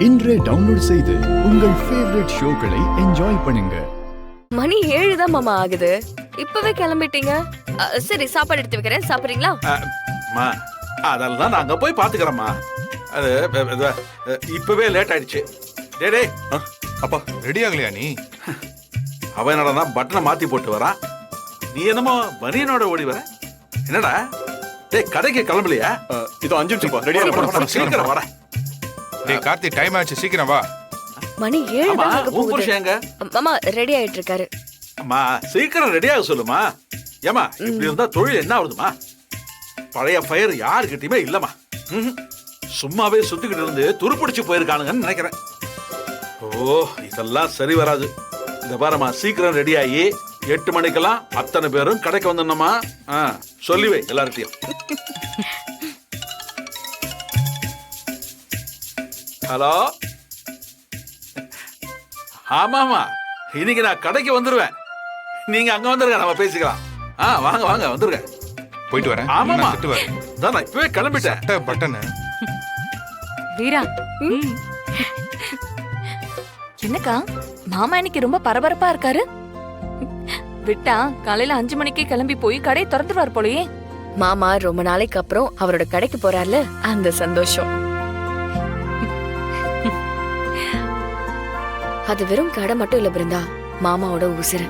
இன்றே டவுன்லோட் செய்து உங்கள் ஃபேவரட் ஷோக்களை என்ஜாய் பண்ணுங்க. மணி 7 தான் மாமா ஆகுது. இப்பவே கிளம்பிட்டீங்க. சரி, சாப்பாடு எடுத்து வைக்கிறேன், சாப்பிடுறீங்களா? அதெல்லாம் நாங்க போய் பாத்துக்கிறோம்மா. அது இப்பவே லேட் ஆயிடுச்சு. டே அப்பா ரெடி ஆகலையா நீ? அவன் என்னடா பட்டனை மாத்தி போட்டு வரான், நீ என்னமோ பனியனோட ஓடி வர. என்னடா டேய், கடைக்கு கிளம்பலையா? இதோ 5 நிமிஷம் ரெடியா சீக்கிரம் வாடா. டேய் கார்த்தி, டைம் ஆச்சு, சீக்கிரம் வா. மணி 7 தான் ஆக போகுது. புருஷங்க மாமா ரெடி ஆயிட்டு இருக்காரு. அம்மா சீக்கிரம் ரெடியாக சொல்லுமா. ஏமா இப்படி இருந்தா தொழில் என்ன ஆகுதுமா? பழைய ஃபயர் யாருக்கிட்டயுமே இல்லம்மா. சும்மாவே சுத்திக்கிட்டு இருந்து துருப்பிடிச்சு போயிருக்கானுங்கன்னு நினைக்கிறேன். ஓ, இதெல்லாம் சரி வராது. இந்த பாருமா, சீக்கிரம் ரெடி ஆகி 8 மணிக்கெல்லாம் அத்தனை பேரும் கடைக்கு வந்துடணுமா. சொல்லிவே எல்லார்கிட்டையும். ஹலோ, ஆமாமா, இன்னைக்கு நான் கடைக்கு வந்துருவேன். நீங்க அங்க வந்துருங்க, நம்ம பேசிக்கலாம். வாங்க வாங்க வந்துருங்க. போயிட்டு வரேன். ஆமாமா, திட்டு வரேன். நான் இப்பவே கிளம்பிட்டேன். பட்டன் வீரா, என்னக்கா மாமா இன்னைக்கு ரொம்ப பரபரப்பா இருக்காரு? விட்டா காலையில 5 மணிக்கே கிளம்பி போய் கடையை திறந்துருவார் போலயே. மாமா ரொம்ப நாளைக்கு அப்புறம் அவரோட கடைக்கு போறார்ல, அந்த சந்தோஷம். அது வெறும் கடை மட்டும் இல்ல பிருந்தா, மாமாவோட உசுறு.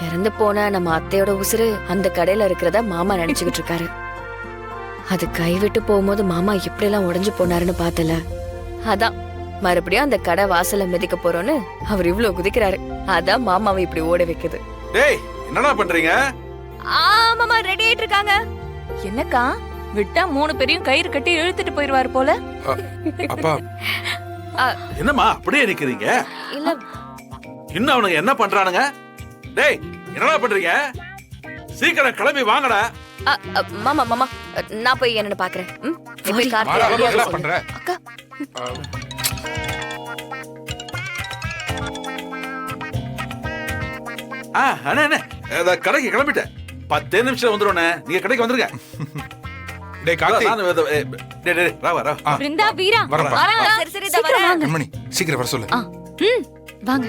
இறந்து போன நம்ம அத்தையோட உசுறு அந்த கடையில இருக்கிறத மாமா நினைச்சுக்கிட்டு இருக்காரு. அது கைவிட்டு போகும்போது மாமா எப்படி எல்லாம் உடைஞ்சு போனாருன்னு பார்த்தல. அதான் மறுபடியும் அந்த கடை வாசல்ல மிதிக்க போறோன்னு அவர் இவ்வளவு குதிக்கிறாரு. அதான் மாமாவை இப்படி ஓட வைக்குது. டேய், என்னடா பண்றீங்க? மாமா ரெடி ஆயிட்டு இருக்காங்க. என்னக்கா விட்டா 3 பேரையும் கயிறு கட்டி இழுத்துட்டு போயிருவாரு போல. அப்பா என்னம்மா அப்படியே நிக்கிறீங்க? இல்ல, இன்னும் அவனுங்க என்ன பண்றானுங்க? டேய், என்னடா பண்றீங்க? சீக்கிரம் கிளம்பி வாங்கடா. மாமா மாமா நான் போய் என்னன்னு பாக்குறேன். போய் கார்த்திகை மாறா, ready ஆக என்ன சொல்லு. பண்ற? அக்கா, அண்ணே அண்ணே, கடைக்கு கிளம்பிட்டேன். 10 நிமிஷம் வந்துருவோண்ணே, நீங்க கடைக்கு வந்துருங்க. டேய் கார்த்தி, டேய் வா வா. பிருந்தா, வீரா வரேன்ப்பா. வரேன். சரி சரி, இதோ வரேன். கண்மணி சீக்கிரம் வர சொல்லு. வாங்க.